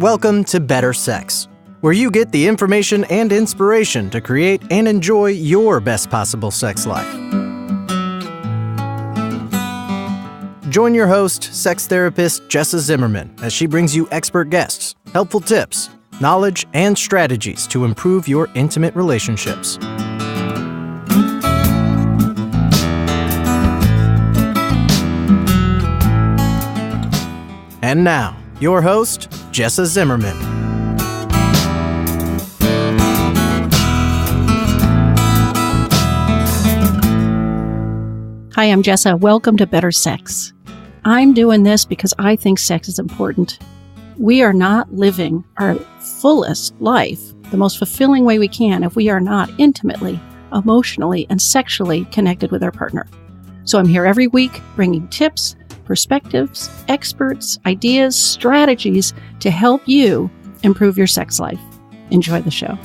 Welcome to Better Sex, where you get the information and inspiration to create and enjoy your best possible sex life. Join your host, sex therapist Jessa Zimmerman, as she brings you expert guests, helpful tips, knowledge, and strategies to improve your intimate relationships. And now, your host, Jessa Zimmerman. Hi, I'm Jessa. Welcome to Better Sex. I'm doing this because I think sex is important. We are not living our fullest life, the most fulfilling way we can, if we are not intimately, emotionally, and sexually connected with our partner. So I'm here every week bringing tips, perspectives, experts, ideas, strategies to help you improve your sex life. Enjoy the show.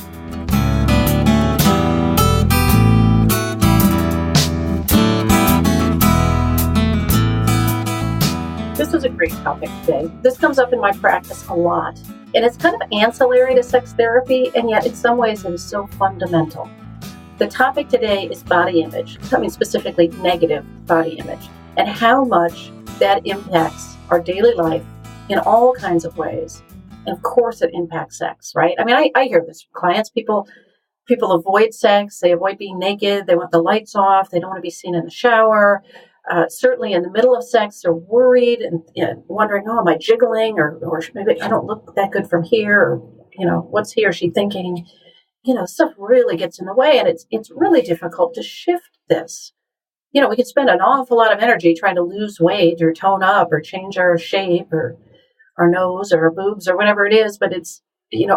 This is a great topic today. This comes up in my practice a lot, and it's kind of ancillary to sex therapy, and yet in some ways it is so fundamental. The topic today is body image, specifically negative body image, and how much that impacts our daily life in all kinds of ways. And of course it impacts sex, right? I hear this from clients. People avoid sex. They avoid being naked. They want the lights off. They don't want to be seen in the shower. Certainly in the middle of sex, they're worried and wondering, am I jiggling? Or maybe I don't look that good from here. Or, what's he or she thinking? Stuff really gets in the way. And it's really difficult to shift this. We could spend an awful lot of energy trying to lose weight or tone up or change our shape or our nose or our boobs or whatever it is. But it's,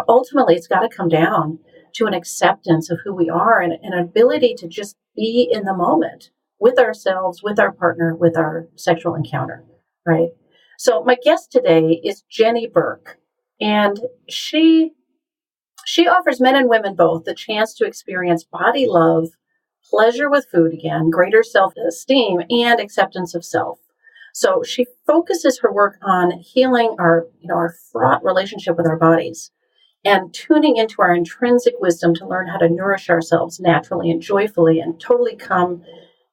ultimately it's got to come down to an acceptance of who we are and an ability to just be in the moment with ourselves, with our partner, with our sexual encounter, right? So my guest today is Jenny Berk, and she offers men and women both the chance to experience body love, pleasure with food again, greater self-esteem, and acceptance of self. So she focuses her work on healing our fraught relationship with our bodies and tuning into our intrinsic wisdom to learn how to nourish ourselves naturally and joyfully and totally come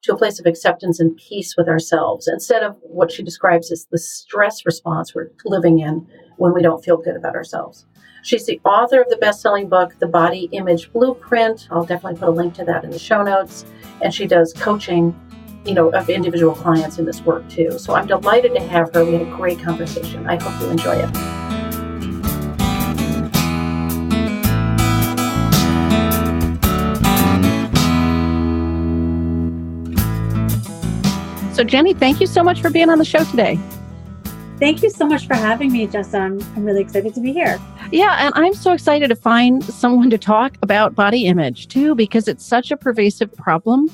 to a place of acceptance and peace with ourselves instead of what she describes as the stress response we're living in when we don't feel good about ourselves. She's the author of the best-selling book, The Body Image Blueprint. I'll definitely put a link to that in the show notes. And she does coaching, of individual clients in this work too. So I'm delighted to have her. We had a great conversation. I hope you enjoy it. So Jenny, thank you so much for being on the show today. Thank you so much for having me, Jessa. I'm really excited to be here. Yeah, and I'm so excited to find someone to talk about body image too, because it's such a pervasive problem.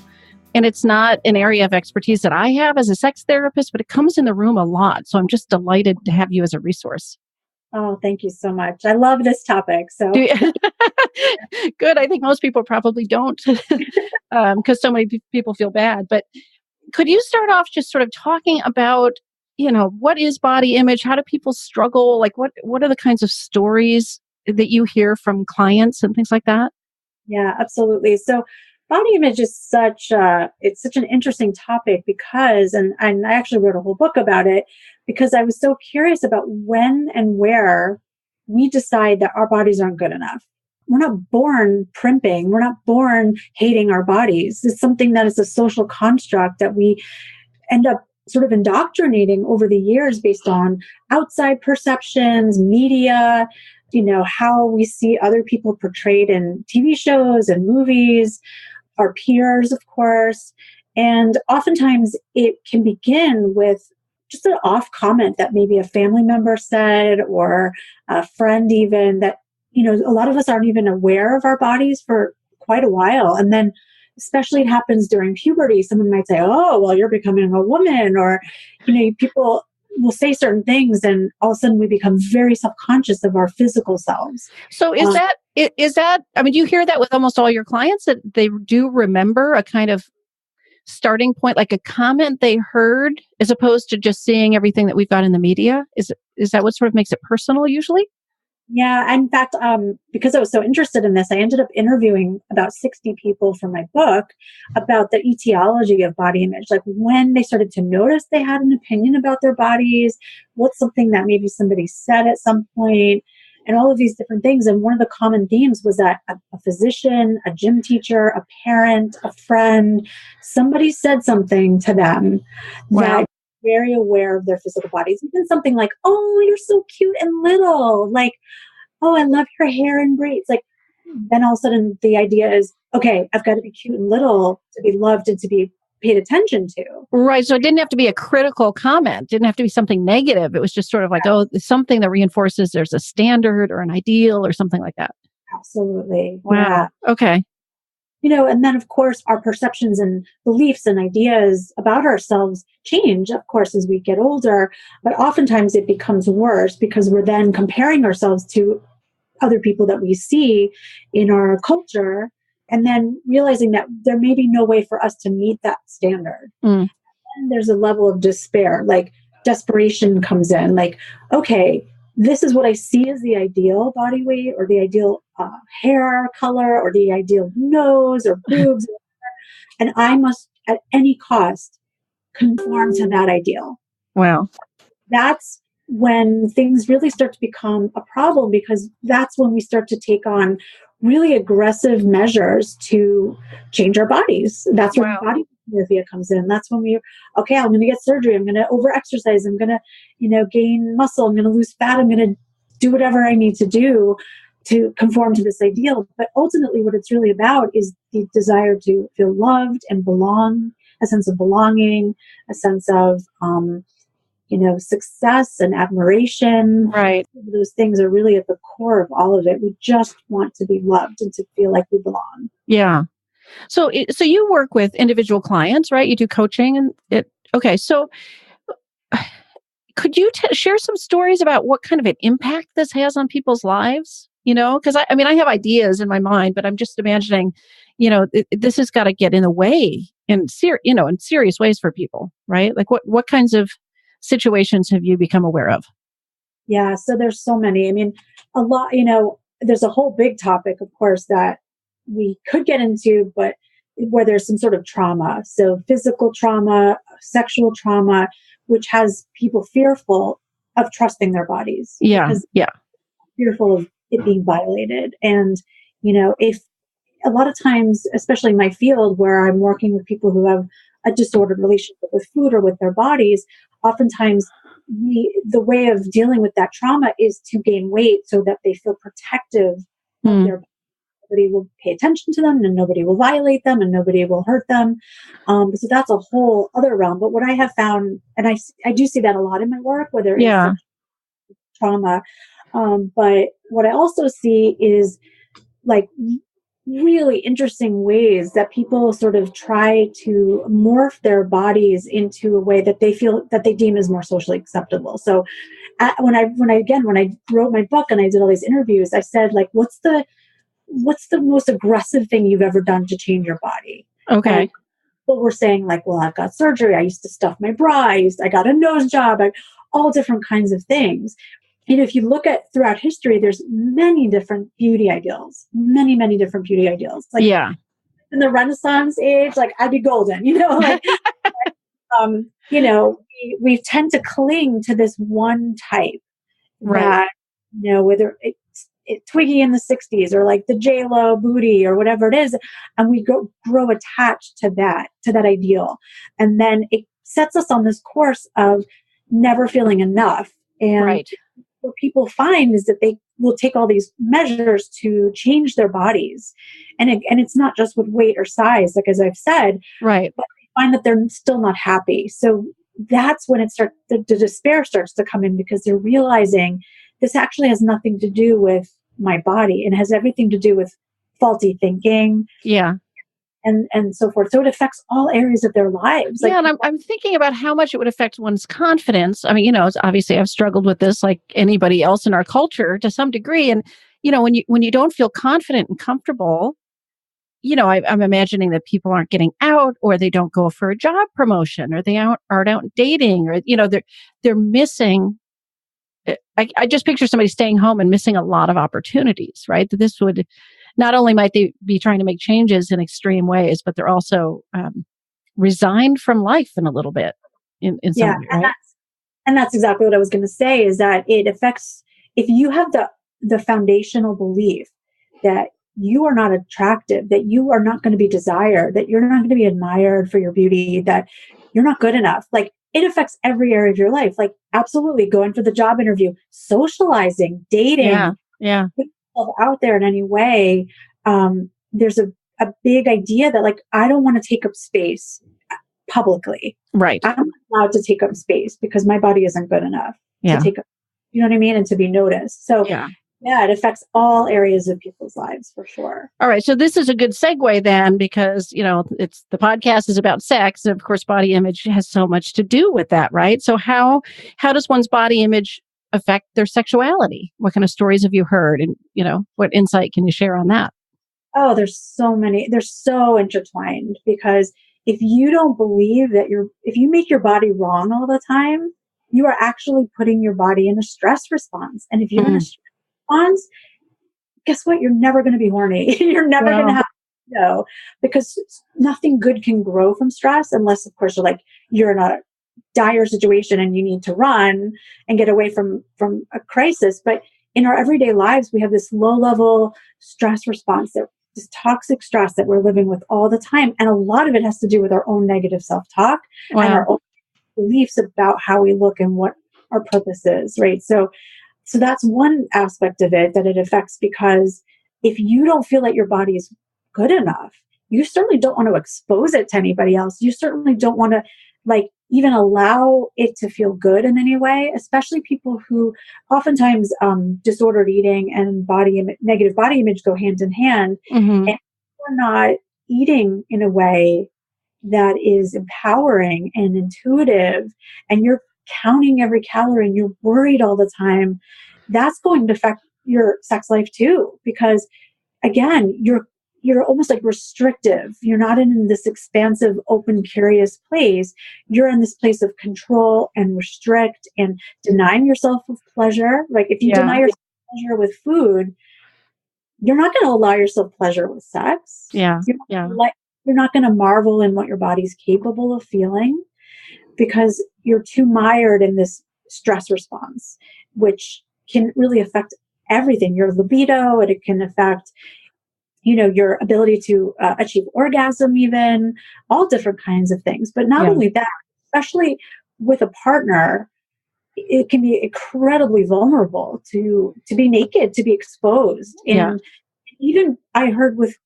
And it's not an area of expertise that I have as a sex therapist, but it comes in the room a lot. So I'm just delighted to have you as a resource. Oh, thank you so much. I love this topic. So good. I think most people probably don't because so many people feel bad. But could you start off just sort of talking about what is body image? How do people struggle? Like what are the kinds of stories that you hear from clients and things like that? Yeah, absolutely. So body image is such an interesting topic because, and I actually wrote a whole book about it because I was so curious about when and where we decide that our bodies aren't good enough. We're not born primping. We're not born hating our bodies. It's something that is a social construct that we end up sort of indoctrinating over the years based on outside perceptions, media, how we see other people portrayed in TV shows and movies, our peers, of course. And oftentimes it can begin with just an off comment that maybe a family member said or a friend even that, a lot of us aren't even aware of our bodies for quite a while. And then especially it happens during puberty. Someone might say, oh, well, you're becoming a woman, or, people will say certain things and all of a sudden we become very self-conscious of our physical selves. So is that, do you hear that with almost all your clients that they do remember a kind of starting point, like a comment they heard as opposed to just seeing everything that we've got in the media? Is that what sort of makes it personal usually? Yeah. In fact, because I was so interested in this, I ended up interviewing about 60 people for my book about the etiology of body image, like when they started to notice they had an opinion about their bodies, what's something that maybe somebody said at some point, and all of these different things. And one of the common themes was that a physician, a gym teacher, a parent, a friend, somebody said something to them Wow. that very aware of their physical bodies. Even something like, "Oh, you're so cute and little." Like, "Oh, I love your hair and braids." Like, then all of a sudden the idea is, okay, I've got to be cute and little to be loved and to be paid attention to. Right. So it didn't have to be a critical comment. Didn't have to be something negative. It was just sort of like, oh, it's something that reinforces there's a standard or an ideal or something like that. Absolutely. Wow. Yeah. Okay. And then of course our perceptions and beliefs and ideas about ourselves change, of course, as we get older, but oftentimes it becomes worse because we're then comparing ourselves to other people that we see in our culture, and then realizing that there may be no way for us to meet that standard. Mm. And there's a level of despair, like desperation comes in, like, okay, this is what I see as the ideal body weight or the ideal hair color or the ideal nose or boobs, and I must at any cost conform to that ideal. Wow. That's when things really start to become a problem, because that's when we start to take on really aggressive measures to change our bodies. That's where Wow. body dysmorphia comes in. That's when okay, I'm going to get surgery. I'm going to over exercise. I'm going to, gain muscle. I'm going to lose fat. I'm going to do whatever I need to do to conform to this ideal. But ultimately, what it's really about is the desire to feel loved and belong, a sense of belonging, a sense of, success and admiration. Right. Those things are really at the core of all of it. We just want to be loved and to feel like we belong. Yeah. So, so you work with individual clients, right? You do coaching and it. Okay. So could you share some stories about what kind of an impact this has on people's lives? Because I mean, I have ideas in my mind, but I'm just imagining, this has got to get in the way in in serious ways for people, right? Like what kinds of situations have you become aware of? Yeah, so there's so many. I mean, a lot, there's a whole big topic, of course, that we could get into, but where there's some sort of trauma. So physical trauma, sexual trauma, which has people fearful of trusting their bodies Yeah. because Yeah. fearful of it being violated. And, if a lot of times, especially in my field where I'm working with people who have a disordered relationship with food or with their bodies, oftentimes the way of dealing with that trauma is to gain weight so that they feel protective of their body. Nobody will pay attention to them and nobody will violate them and nobody will hurt them. So that's a whole other realm. But what I have found, and I do see that a lot in my work, where there is Yeah. trauma. But what I also see is like really interesting ways that people sort of try to morph their bodies into a way that they feel that they deem as more socially acceptable. So when I wrote my book and I did all these interviews, I said, like, what's the most aggressive thing you've ever done to change your body? Okay. And people were saying, like, well, I've got surgery. I used to stuff my bra. I got a nose job. All different kinds of things. If you look at throughout history, there's many different beauty ideals, many different beauty ideals. Like, yeah. in the Renaissance age, like, I'd be golden, like, we tend to cling to this one type Right. that, whether it's Twiggy in the 60s or like the J-Lo booty or whatever it is. And we grow attached to that ideal. And then it sets us on this course of never feeling enough. And Right. what people find is that they will take all these measures to change their bodies. And it's not just with weight or size, like as I've said, Right. but they find that they're still not happy. So that's when the despair starts to come in, because they're realizing this actually has nothing to do with my body and has everything to do with faulty thinking. Yeah. And so forth. So it affects all areas of their lives. Yeah, and I'm thinking about how much it would affect one's confidence. I mean, it's obviously I've struggled with this like anybody else in our culture to some degree. And, when you don't feel confident and comfortable, I'm imagining that people aren't getting out, or they don't go for a job promotion, or they aren't out dating, or, they're missing I just picture somebody staying home and missing a lot of opportunities, right? That this would not only might they be trying to make changes in extreme ways, but they're also resigned from life in a little bit in some way, right? And that's exactly what I was going to say, is that it affects, if you have the foundational belief that you are not attractive, that you are not going to be desired, that you're not going to be admired for your beauty, that you're not good enough, like it affects every area of your life. Like absolutely going for the job interview, socializing, dating, putting yourself out there in any way. There's a big idea that like, I don't want to take up space publicly. Right. I'm not allowed to take up space because my body isn't good enough to take up, you know what I mean? And to be noticed. So it affects all areas of people's lives for sure. All right. So this is a good segue then, because, it's the podcast is about sex. And of course, body image has so much to do with that, right? So how does one's body image affect their sexuality? What kind of stories have you heard? And, what insight can you share on that? Oh, there's so many. They're so intertwined, because if you don't believe that if you make your body wrong all the time, you are actually putting your body in a stress response. And if you're in a stress response, guess what? You're never going to be horny. You're never going to have, because nothing good can grow from stress unless, of course, you're in a dire situation and you need to run and get away from a crisis. But in our everyday lives, we have this low level stress response, this toxic stress that we're living with all the time. And a lot of it has to do with our own negative self-talk and our own beliefs about how we look and what our purpose is, right? So that's one aspect of it that it affects, because if you don't feel that your body is good enough, you certainly don't want to expose it to anybody else. You certainly don't want to even allow it to feel good in any way, especially people who oftentimes disordered eating and negative body image go hand in hand. And we're not eating in a way that is empowering and intuitive, and you're counting every calorie and you're worried all the time, that's going to affect your sex life too. Because again, you're almost like restrictive. You're not in this expansive, open, curious place. You're in this place of control and restrict and denying yourself of pleasure. Like if you deny yourself pleasure with food, you're not going to allow yourself pleasure with sex. You're not going to marvel in what your body's capable of feeling, because you're too mired in this stress response, which can really affect everything, your libido, and it can affect your ability to achieve orgasm, even all different kinds of things. But not only that, especially with a partner, it can be incredibly vulnerable to be naked, to be exposed. And even I heard with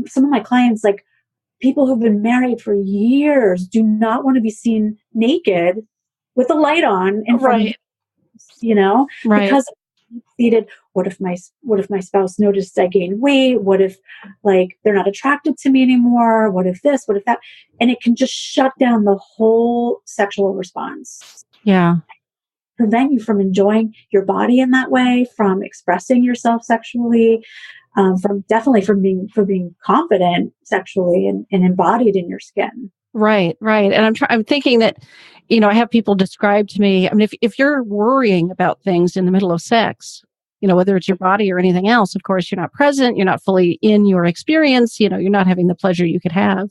some of my clients, like people who've been married for years do not want to be seen naked with a light on in front of, because seated. What if my spouse noticed I gained weight? What if they're not attracted to me anymore? What if this? What if that? And it can just shut down the whole sexual response. Prevent you from enjoying your body in that way, from expressing yourself sexually, from being confident sexually and embodied in your skin. Right. And I'm thinking that, I have people describe to me, I mean, if you're worrying about things in the middle of sex, whether it's your body or anything else, of course, you're not present, you're not fully in your experience, you're not having the pleasure you could have.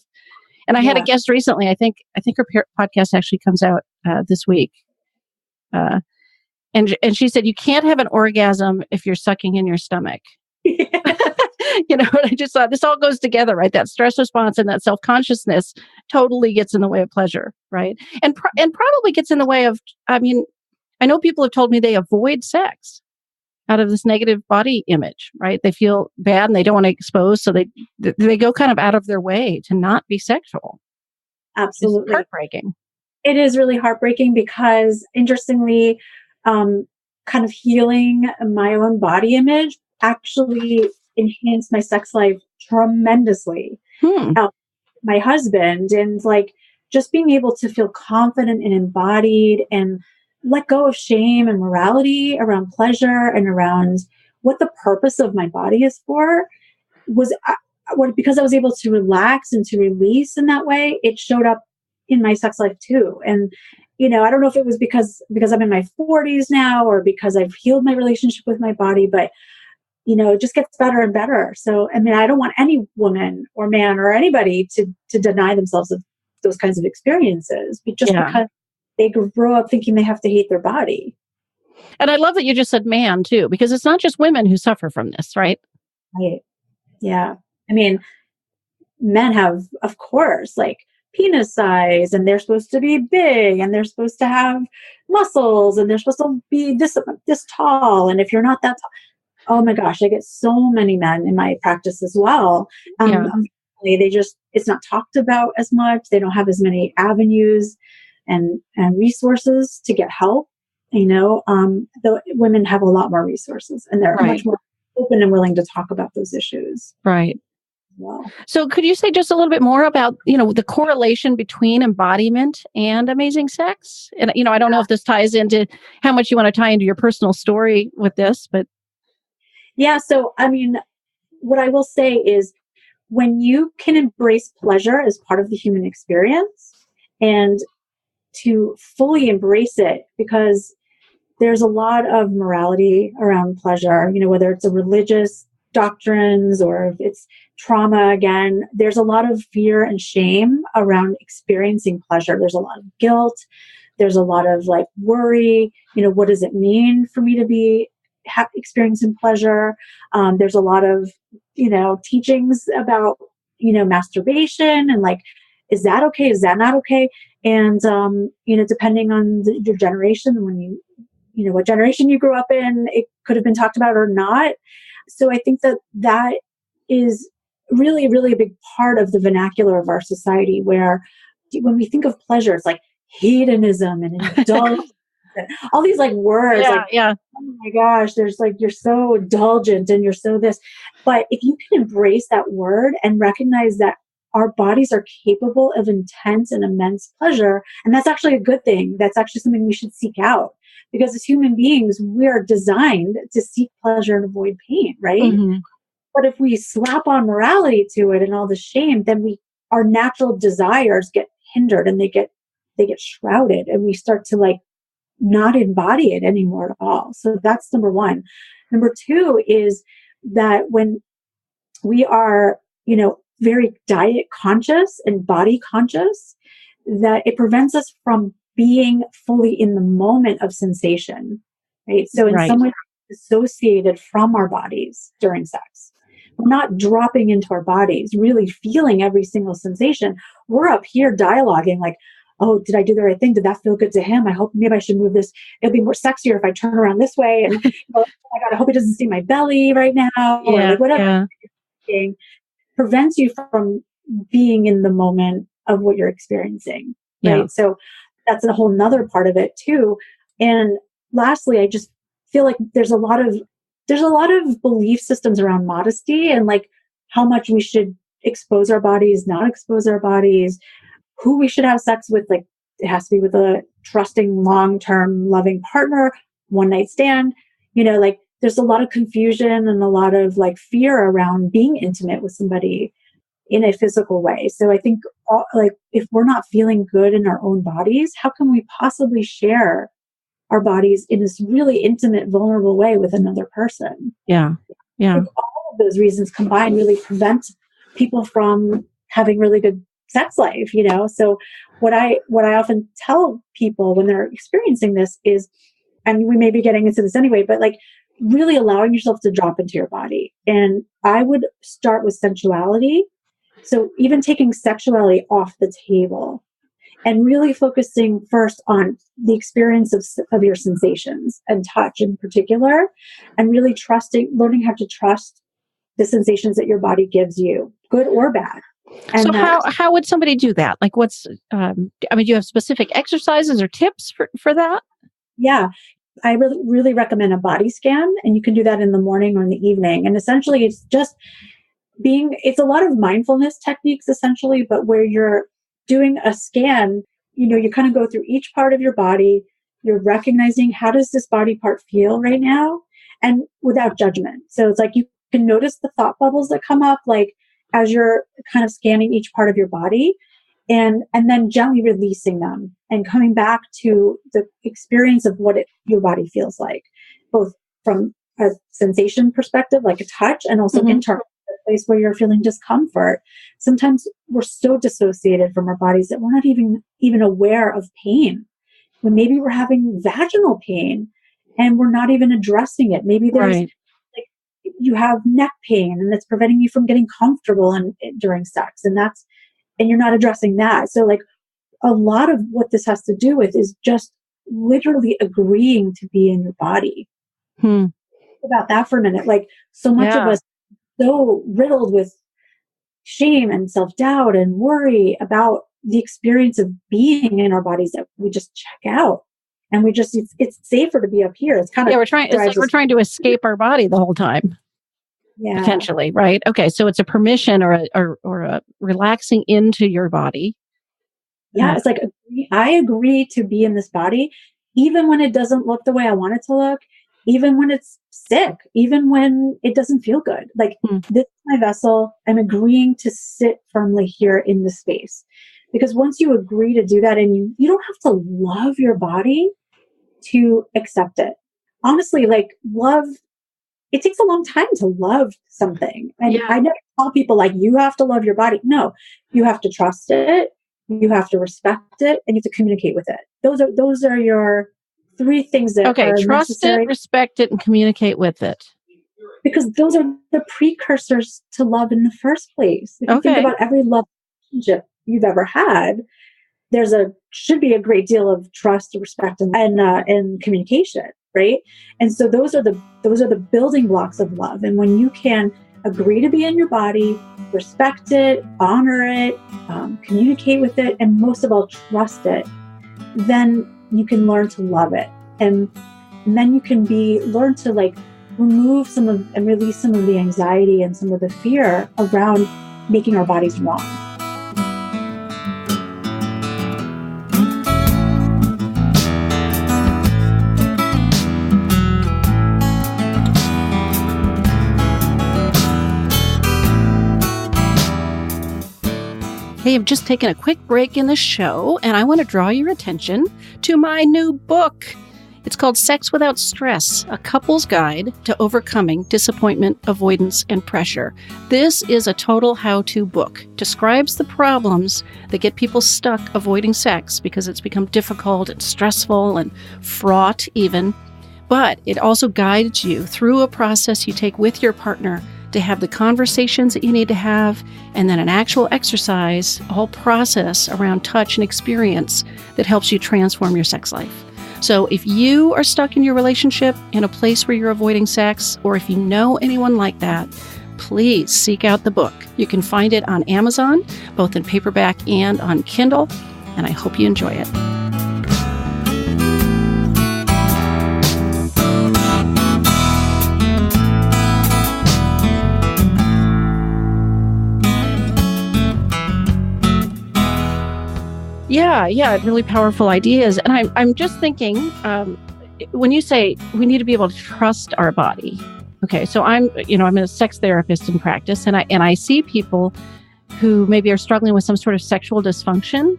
And I had a guest recently, I think her podcast actually comes out this week. And she said, you can't have an orgasm if you're sucking in your stomach. And I just thought this all goes together, right? That stress response and that self-consciousness totally gets in the way of pleasure, right? And probably gets in the way of, I know people have told me they avoid sex out of this negative body image, right? They feel bad and they don't want to expose, so they go kind of out of their way to not be sexual. Absolutely. It's heartbreaking. It is really heartbreaking, because interestingly, kind of healing my own body image actually enhanced my sex life tremendously. My husband, and just being able to feel confident and embodied and let go of shame and morality around pleasure and around what the purpose of my body is for was because I was able to relax and to release in that way, it showed up in my sex life too. And I don't know if it was because I'm in my 40s now or because I've healed my relationship with my body, but it just gets better and better. So, I mean, I don't want any woman or man or anybody to deny themselves of those kinds of experiences, but just Yeah. because they grow up thinking they have to hate their body. And I love that you just said man too, because it's not just women who suffer from this, right? Right. Yeah. I mean, men have, of course, like penis size, and they're supposed to be big, and they're supposed to have muscles, and they're supposed to be this tall. And if you're not that tall, oh my gosh, I get so many men in my practice as well. Yeah. Unfortunately, it's not talked about as much. They don't have as many avenues and resources to get help. The women have a lot more resources, and they're Right. much more open and willing to talk about those issues. Right. Well, So could you say just a little bit more about, the correlation between embodiment and amazing sex? And, I don't know if this ties into how much you want to tie into your personal story with this, but yeah. So, I mean, what I will say is when you can embrace pleasure as part of the human experience and to fully embrace it, because there's a lot of morality around pleasure, whether it's a religious doctrines or if it's trauma, again, there's a lot of fear and shame around experiencing pleasure. There's a lot of guilt. There's a lot of like worry, what does it mean for me to be experiencing pleasure? There's a lot of, teachings about, masturbation and like, is that okay? Is that not okay? And, depending on your generation, what generation you grew up in, it could have been talked about or not. So I think that is really, really a big part of the vernacular of our society, where when we think of pleasure, it's like hedonism and indulgence, and all these like words, yeah, like, yeah, oh my gosh, there's like, you're so indulgent and you're so this. But if you can embrace that word and recognize that our bodies are capable of intense and immense pleasure, and that's actually a good thing. That's actually something we should seek out. Because as human beings, we are designed to seek pleasure and avoid pain, right? hmm But if we slap on morality to it and all the shame, then our natural desires get hindered and they get shrouded, and we start to like not embody it anymore at all. So that's number one. Number two is that when we are, very diet conscious and body conscious, that it prevents us from being fully in the moment of sensation, right? So in right. some way, dissociated from our bodies during sex. We're not dropping into our bodies, really feeling every single sensation. We're up here dialoguing like, oh, did I do the right thing? Did that feel good to him? I hope maybe I should move this. It'll be more sexier if I turn around this way. And oh my God, I hope he doesn't see my belly right now. Or Yeah, like whatever yeah, thing prevents you from being in the moment of what you're experiencing. yeah. Right. So that's a whole nother part of it too. And lastly, I just feel like there's a lot of belief systems around modesty and like how much we should expose our bodies, not expose our bodies, who we should have sex with. Like it has to be with a trusting, long-term, loving partner, one night stand, like there's a lot of confusion and a lot of like fear around being intimate with somebody in a physical way. So I think like if we're not feeling good in our own bodies, how can we possibly share our bodies in this really intimate, vulnerable way with another person? Yeah. I think all of those reasons combined really prevent people from having really good sex life, So what I often tell people when they're experiencing this is, and we may be getting into this anyway, but like really allowing yourself to drop into your body. And I would start with sensuality. So even taking sexuality off the table and really focusing first on the experience of your sensations and touch in particular, and really learning how to trust the sensations that your body gives you, good or bad. So And how would somebody do that? Like what's, do you have specific exercises or tips for that? yeah, I really, really recommend a body scan, and you can do that in the morning or in the evening. And essentially it's a lot of mindfulness techniques essentially, but where you're doing a scan, you kind of go through each part of your body. You're recognizing, how does this body part feel right now? And without judgment. So it's like you can notice the thought bubbles that come up, like as you're kind of scanning each part of your body. and then gently releasing them and coming back to the experience of what your body feels like, both from a sensation perspective, like a touch, and also internal, a place where you're feeling discomfort. Sometimes we're so dissociated from our bodies that we're not even aware of pain. When maybe we're having vaginal pain and we're not even addressing it. Maybe there's like you have neck pain and it's preventing you from getting comfortable during sex, and you're not addressing that. So like a lot of what this has to do with is just literally agreeing to be in your body. Think about that for a minute. Like so much of us so riddled with shame and self-doubt and worry about the experience of being in our bodies that we just check out. And it's safer to be up here. It's kind of, we're trying to escape our body the whole time. Yeah. Potentially, right? Okay, so it's a permission or a relaxing into your body. Yeah, it's like I agree to be in this body, even when it doesn't look the way I want it to look, even when it's sick, even when it doesn't feel good. Like this is my vessel. I'm agreeing to sit firmly here in the space. Because once you agree to do that, and you don't have to love your body to accept it. Honestly, like love, it takes a long time to love something. And I never tell people like, you have to love your body. No, you have to trust it. You have to respect it, and you have to communicate with it. Those are your three things that are trust necessary. it, respect it, and communicate with it. Because those are the precursors to love in the first place. If you think about every love relationship you've ever had, should be a great deal of trust, respect, and communication, right? And so those are the building blocks of love. And when you can agree to be in your body, respect it, honor it, communicate with it, and most of all, trust it, then you can learn to love it. And then you can learn to like remove and release some of the anxiety and some of the fear around making our bodies wrong. Hey, I've just taken a quick break in the show, and I want to draw your attention to my new book. It's called Sex Without Stress, a couple's guide to overcoming disappointment, avoidance, and pressure. This is a total how-to book. Describes the problems that get people stuck avoiding sex because it's become difficult and stressful and fraught even. But it also guides you through a process you take with your partner to have the conversations that you need to have, and then an actual exercise, a whole process around touch and experience that helps you transform your sex life. So if you are stuck in your relationship in a place where you're avoiding sex, or if you know anyone like that, please seek out the book. You can find it on Amazon, both in paperback and on Kindle, and I hope you enjoy it. Yeah, really powerful ideas. And I'm just thinking, when you say we need to be able to trust our body, okay, so I'm a sex therapist in practice, and I see people who maybe are struggling with some sort of sexual dysfunction,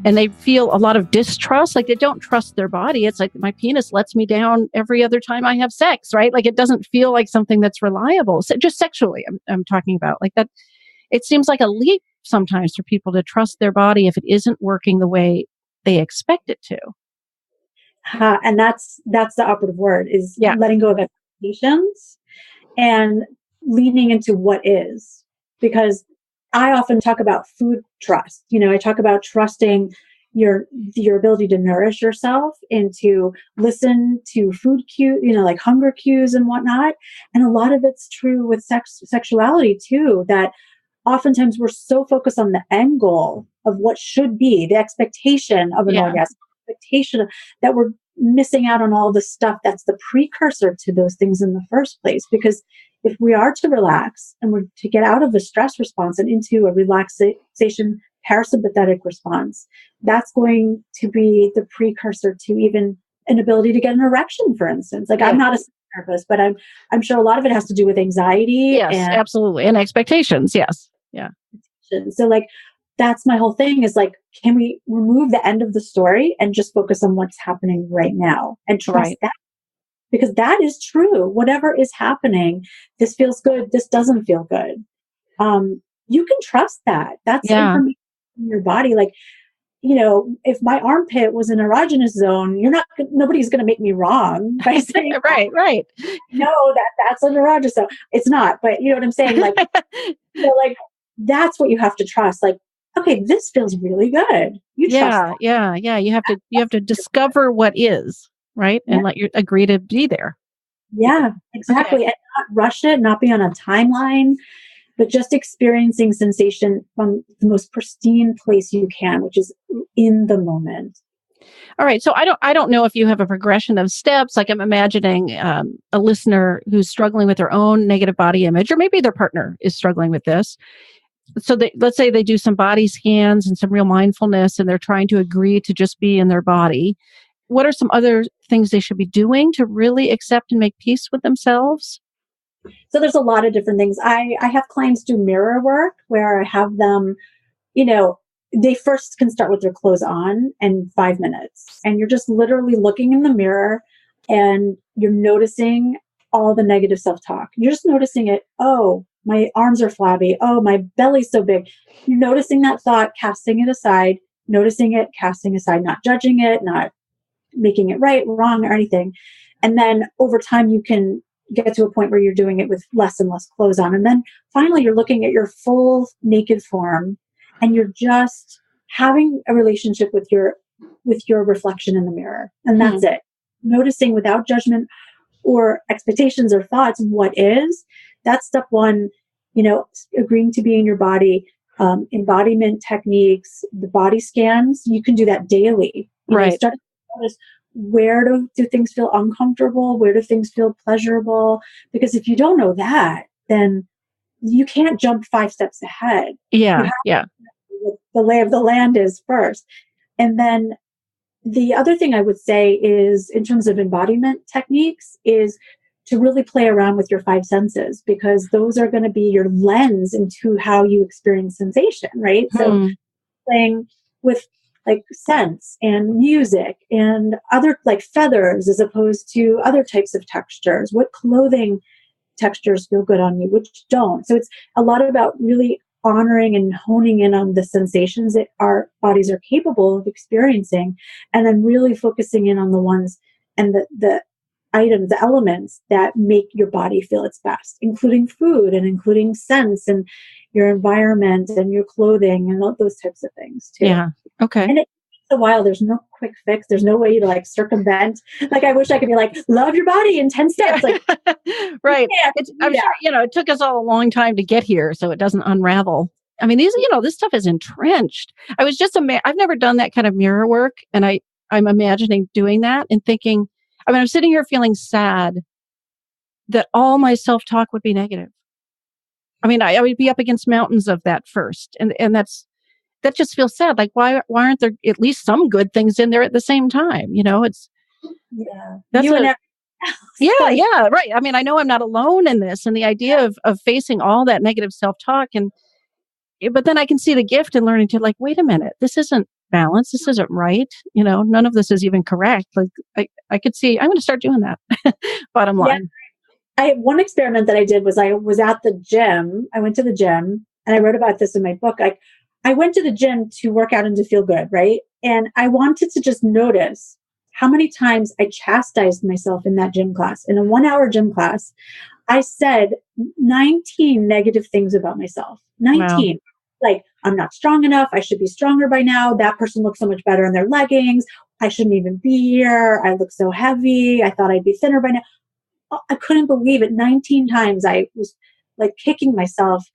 and they feel a lot of distrust, like they don't trust their body. It's like my penis lets me down every other time I have sex, right? Like it doesn't feel like something that's reliable. So just sexually, I'm talking about like that. It seems like a leap sometimes for people to trust their body if it isn't working the way they expect it to. And that's the operative word is letting go of expectations and leaning into what is. Because I often talk about food trust. I talk about trusting your ability to nourish yourself and to listen to food cues, like hunger cues and whatnot. And a lot of it's true with sexuality too, that oftentimes we're so focused on the end goal of what should be, the expectation of an orgasm, expectation that we're missing out on all the stuff that's the precursor to those things in the first place. Because if we are to relax and we're to get out of a stress response and into a relaxation parasympathetic response, that's going to be the precursor to even an ability to get an erection, for instance. Like I'm not a therapist, but I'm sure a lot of it has to do with anxiety. Yes, absolutely. And expectations. Yes. Yeah. So like that's my whole thing is like, can we remove the end of the story and just focus on what's happening right now and trust Right. that? Because that is true. Whatever is happening, this feels good. This doesn't feel good. You can trust that. That's Yeah. information in your body. Like, if my armpit was an erogenous zone, nobody's going to make me wrong by saying, Right. Right. no, that's an erogenous zone. It's not, but you know what I'm saying? Like, like that's what you have to trust. Like, okay, this feels really good. You trust that. Yeah. You have to discover what is, right? Yeah. And let your agree to be there. Yeah, exactly. Okay. And not rush it, not be on a timeline, but just experiencing sensation from the most pristine place you can, which is in the moment. All right. So I don't know if you have a progression of steps. Like I'm imagining a listener who's struggling with their own negative body image, or maybe their partner is struggling with this. So let's say they do some body scans and some real mindfulness, and they're trying to agree to just be in their body. What are some other things they should be doing to really accept and make peace with themselves? So there's a lot of different things. I have clients do mirror work where I have them, they first can start with their clothes on in 5 minutes. And you're just literally looking in the mirror and you're noticing all the negative self-talk. You're just noticing it. Oh, my arms are flabby. Oh, my belly's so big. You're noticing that thought, casting it aside, noticing it, casting aside, not judging it, not making it right, wrong, or anything. And then over time, you can get to a point where you're doing it with less and less clothes on. And then finally, you're looking at your full naked form and you're just having a relationship with your reflection in the mirror. And that's it. Noticing without judgment or expectations or thoughts what is. That's step one, agreeing to be in your body. Embodiment techniques, the body scans, you can do that daily. Right. Start to notice, where do things feel uncomfortable? Where do things feel pleasurable? Because if you don't know that, then you can't jump 5 steps ahead. Yeah. What the lay of the land is first. And then the other thing I would say is, in terms of embodiment techniques, is to really play around with your 5 senses, because those are going to be your lens into how you experience sensation, right? So playing with like scents and music and other like feathers as opposed to other types of textures. What clothing textures feel good on you, which don't. So it's a lot about really honoring and honing in on the sensations that our bodies are capable of experiencing, and then really focusing in on the ones and the items, the elements that make your body feel its best, including food and including scents and your environment and your clothing and those types of things too. Yeah. Okay. And it takes a while. There's no quick fix. There's no way to like circumvent. Like I wish I could be like, love your body in 10 steps. Like, right. I'm sure, it took us all a long time to get here, so it doesn't unravel. I mean, this stuff is entrenched. I was just, I've never done that kind of mirror work. And I'm imagining doing that and thinking, I'm sitting here feeling sad that all my self-talk would be negative. I would be up against mountains of that first. And that just feels sad. Like, why aren't there at least some good things in there at the same time? That's right. I know I'm not alone in this, and the idea of facing all that negative self-talk, but then I can see the gift in learning to like, wait a minute, this isn't balanced. This isn't right. None of this is even correct. Like I could see, I'm going to start doing that. Bottom line. One experiment that I did was I was at the gym. I went to the gym, and I wrote about this in my book. I went to the gym to work out and to feel good, right? And I wanted to just notice how many times I chastised myself in that gym class. In a 1-hour gym class, I said 19 negative things about myself. 19. Wow. Like, I'm not strong enough. I should be stronger by now. That person looks so much better in their leggings. I shouldn't even be here. I look so heavy. I thought I'd be thinner by now. I couldn't believe it. 19 times I was like kicking myself,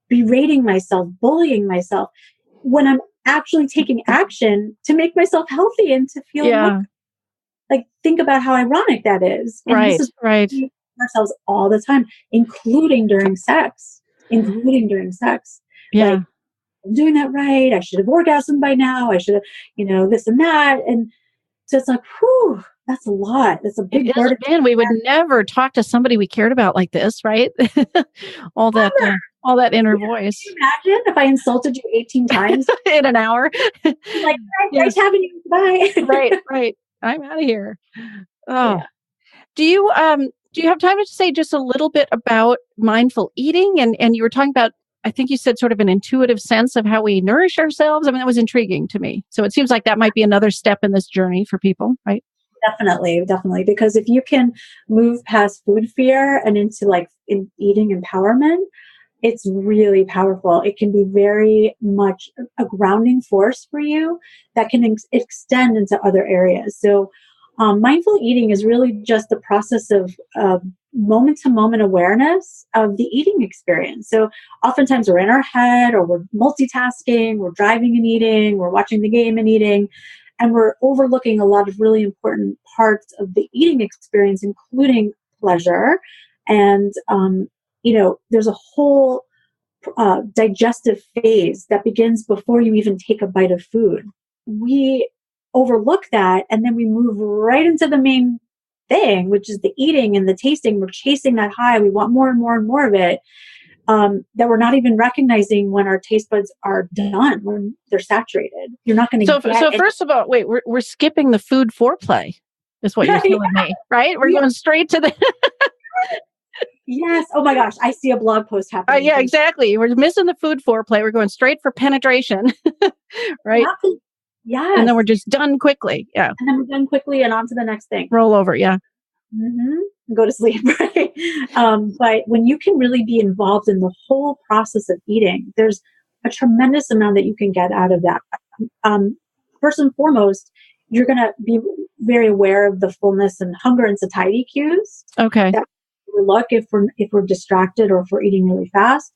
berating myself, bullying myself, when I'm actually taking action to make myself healthy and to feel like, think about how ironic that is. And right, this is right. Ourselves all the time, including during sex. Yeah. Like, I'm doing that right. I should have orgasmed by now. I should have, this and that. And so it's like, whew, that's a lot. That's a big burden. Man, we would never talk to somebody we cared about like this, right? All that. All that inner voice. Can you imagine if I insulted you 18 times in an hour? like, Yes. nice having you. Bye. Right. I'm out of here. Oh, Yeah. do you have time to say just a little bit about mindful eating? And you were talking about, I think you said sort of an intuitive sense of how we nourish ourselves. I mean, that was intriguing to me. So it seems like that might be another step in this journey for people, right? Definitely. Because if you can move past food fear and into like in eating empowerment, it's really powerful. It can be very much a grounding force for you that can extend into other areas. So mindful eating is really just the process of moment to moment awareness of the eating experience. So oftentimes we're in our head or we're multitasking, we're driving and eating, we're watching the game and eating, and we're overlooking a lot of really important parts of the eating experience, including pleasure. And, there's a whole digestive phase that begins before you even take a bite of food. We overlook that and then we move right into the main thing, which is the eating and the tasting. We're chasing that high. We want more and more and more of it. That we're not even recognizing when our taste buds are done, when they're saturated. You're not going to So first of all, wait, we're skipping the food foreplay, is what you're telling me, right? We're going straight to the Yes. Oh my gosh. I see a blog post happening. yeah, exactly. We're missing the food foreplay. We're going straight for penetration, right? Yes. And then we're just done quickly. Yeah. And then we're done quickly and on to the next thing. Roll over. Yeah. Mm-hmm. Go to sleep, right? But when you can really be involved in the whole process of eating, there's a tremendous amount that you can get out of that. First and foremost, you're going to be very aware of the fullness and hunger and satiety cues. Okay. That we look if we're distracted or if we're eating really fast.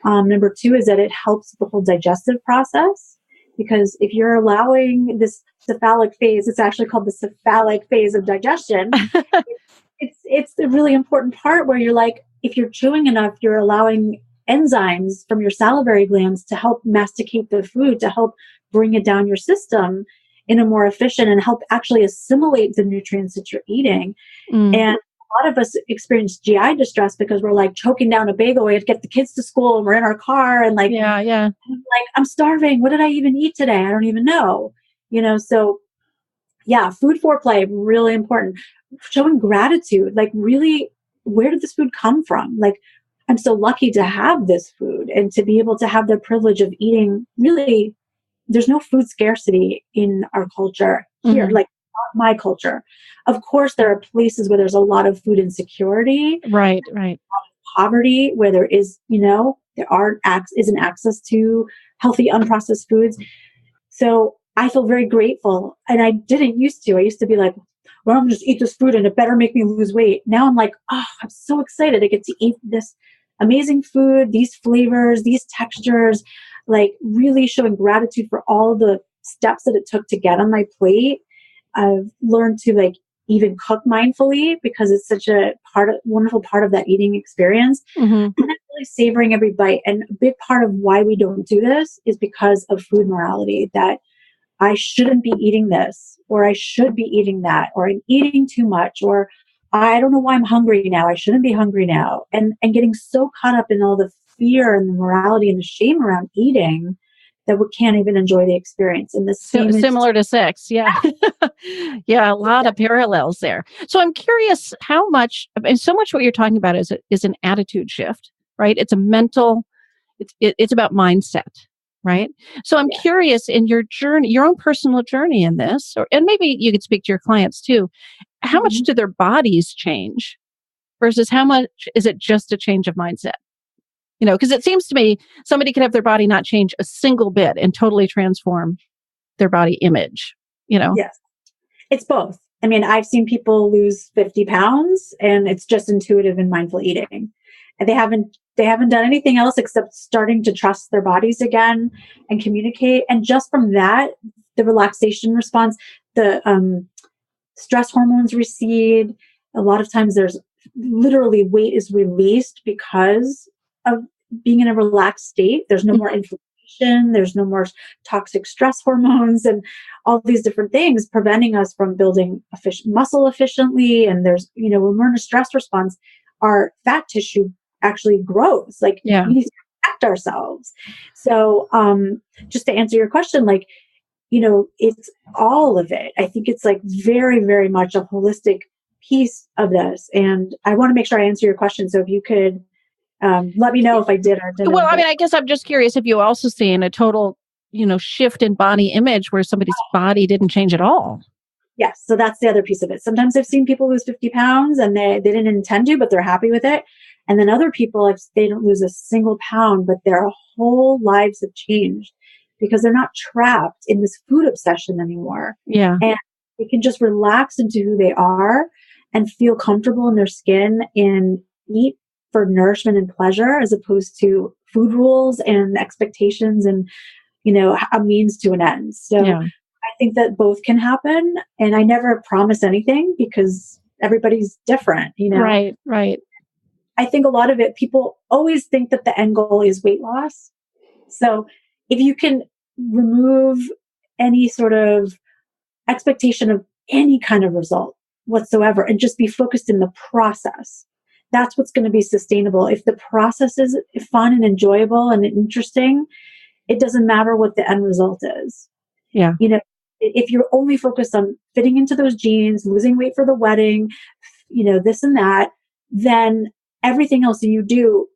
Number two is that it helps the whole digestive process, because if you're allowing this cephalic phase, it's actually called the cephalic phase of digestion. It's the really important part where you're like, if you're chewing enough, you're allowing enzymes from your salivary glands to help masticate the food, to help bring it down your system in a more efficient and help actually assimilate the nutrients that you're eating. And a lot of us experience GI distress because we're like choking down a bagel. We have to get the kids to school and we're in our car and like, like, I'm starving. What did I even eat today? I don't even know. So yeah, food foreplay, really important. Showing gratitude, like really, where did this food come from? Like, I'm so lucky to have this food and to be able to have the privilege of eating. Really, there's no food scarcity in our culture here, like not my culture. Of course, there are places where there's a lot of food insecurity. Right. Poverty, where there is, isn't access to healthy, unprocessed foods. So I feel very grateful. And I didn't used to. I used to be like, well, I'm just eat this food and it better make me lose weight. Now I'm like, oh, I'm so excited. I get to eat this amazing food, these flavors, these textures, like really showing gratitude for all the steps that it took to get on my plate. I've learned to like even cook mindfully because it's such a wonderful part of that eating experience. And then really savoring every bite. And a big part of why we don't do this is because of food morality, that I shouldn't be eating this, or I should be eating that, or I'm eating too much, or I don't know why I'm hungry now. I shouldn't be hungry now. And getting so caught up in all the fear and the morality and the shame around eating that we can't even enjoy the experience. And the same similar to sex. Yeah. Yeah. A lot of parallels there. So I'm curious how much, and so much what you're talking about is an attitude shift, right? It's a mental, it's about mindset. Right. So I'm curious, in your journey, your own personal journey in this, and maybe you could speak to your clients too, how much do their bodies change versus how much is it just a change of mindset? Because it seems to me somebody could have their body not change a single bit and totally transform their body image, Yes, it's both. I mean, I've seen people lose 50 pounds and it's just intuitive and mindful eating. And they haven't done anything else except starting to trust their bodies again and communicate. And just from that, the relaxation response, the stress hormones recede. A lot of times there's literally weight is released because of being in a relaxed state. There's no more inflammation. There's no more toxic stress hormones and all these different things preventing us from building muscle efficiently. And there's, when we're in a stress response, our fat tissue actually grows. Like we need to affect ourselves. So just to answer your question, like, it's all of it. I think it's like very, very much a holistic piece of this. And I want to make sure I answer your question. So if you could let me know if I did or didn't. Well, I mean, I guess I'm just curious if you also seen a total, shift in body image where somebody's body didn't change at all. Yes. So that's the other piece of it. Sometimes I've seen people lose 50 pounds and they didn't intend to, but they're happy with it. And then other people, they don't lose a single pound, but their whole lives have changed because they're not trapped in this food obsession anymore. Yeah. And they can just relax into who they are and feel comfortable in their skin and eat for nourishment and pleasure as opposed to food rules and expectations and, a means to an end. So yeah. I think that both can happen. And I never promise anything because everybody's different, Right. I think a lot of it, people always think that the end goal is weight loss. So if you can remove any sort of expectation of any kind of result whatsoever and just be focused in the process, that's what's going to be sustainable. If the process is fun and enjoyable and interesting, it doesn't matter what the end result is. Yeah. If you're only focused on fitting into those jeans, losing weight for the wedding, this and that, then everything else that you do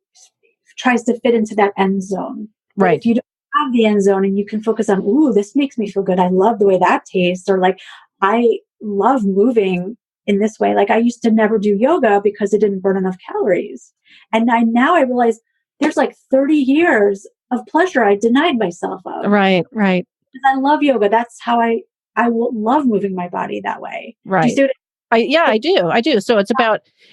tries to fit into that end zone. Right. But if you don't have the end zone and you can focus on, ooh, this makes me feel good. I love the way that tastes. Or like, I love moving in this way. Like I used to never do yoga because it didn't burn enough calories. And now I realize there's like 30 years of pleasure I denied myself of. Right. Because I love yoga. That's how I will love moving my body that way. Right. Do you see what I do. So it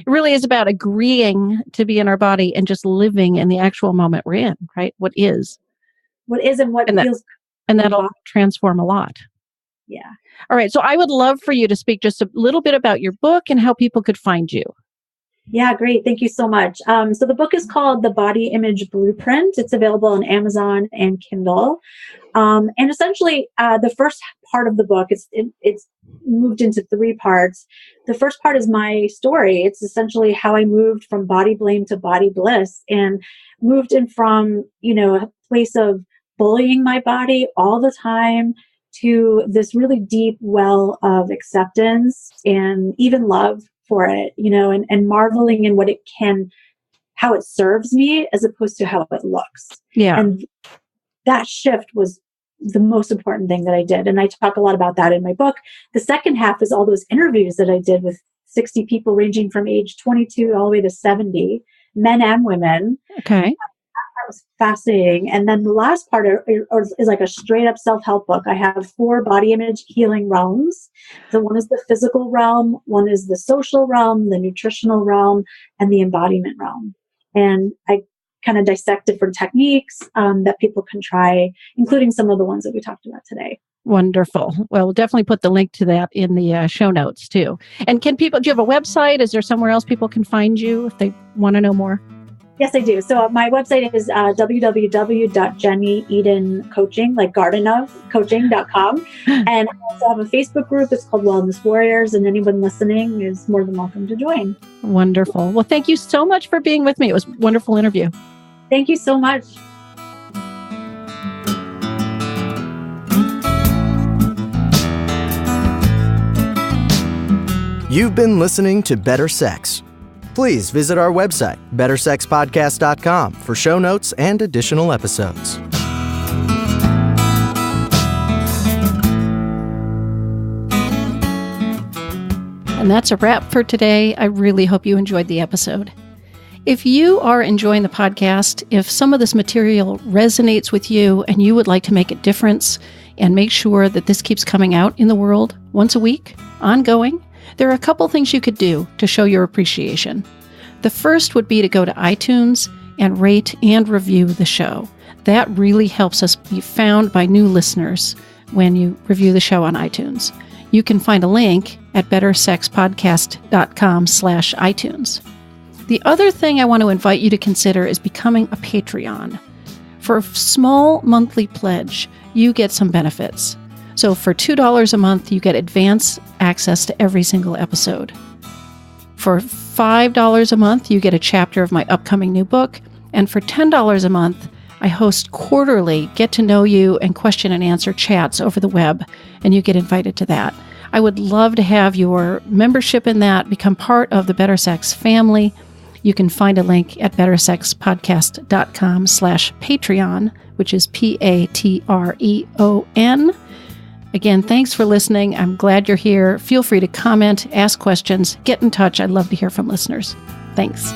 really is about agreeing to be in our body and just living in the actual moment we're in, right? What is and what feels. And that'll transform a lot. Yeah. All right. So I would love for you to speak just a little bit about your book and how people could find you. Yeah, great. Thank you so much. So the book is called The Body Image Blueprint. It's available on Amazon and Kindle. And essentially, the first part of the book, it's moved into 3 parts. The first part is my story. It's essentially how I moved from body blame to body bliss and moved in from, a place of bullying my body all the time to this really deep well of acceptance and even love for it, and marveling in how it serves me as opposed to how it looks. Yeah. And that shift was the most important thing that I did. And I talk a lot about that in my book. The second half is all those interviews that I did with 60 people ranging from age 22 all the way to 70, men and women. Okay. That was fascinating. And then the last part is like a straight up self-help book. I have 4 body image healing realms. So one is the physical realm, one is the social realm, the nutritional realm, and the embodiment realm. And I kind of dissect different techniques that people can try, including some of the ones that we talked about today. Wonderful. Well, we'll definitely put the link to that in the show notes too. And do you have a website? Is there somewhere else people can find you if they want to know more? Yes, I do. So my website is www.JennyEdenCoaching, like garden of coaching.com. And I also have a Facebook group. It's called Wellness Warriors. And anyone listening is more than welcome to join. Wonderful. Well, thank you so much for being with me. It was a wonderful interview. Thank you so much. You've been listening to Better Sex. Please visit our website, bettersexpodcast.com, for show notes and additional episodes. And that's a wrap for today. I really hope you enjoyed the episode. If you are enjoying the podcast, if some of this material resonates with you and you would like to make a difference and make sure that this keeps coming out in the world once a week, ongoing, there are a couple things you could do to show your appreciation. The first would be to go to iTunes and rate and review the show. That really helps us be found by new listeners when you review the show on iTunes. You can find a link at bettersexpodcast.com/iTunes. The other thing I want to invite you to consider is becoming a Patreon. For a small monthly pledge, you get some benefits. So for $2 a month, you get advance access to every single episode. For $5 a month, you get a chapter of my upcoming new book. And for $10 a month, I host quarterly get to know you and question and answer chats over the web, and you get invited to that. I would love to have your membership in that, become part of the Better Sex family. You can find a link at bettersexpodcast.com/Patreon, which is Patreon. Again, thanks for listening. I'm glad you're here. Feel free to comment, ask questions, get in touch. I'd love to hear from listeners. Thanks.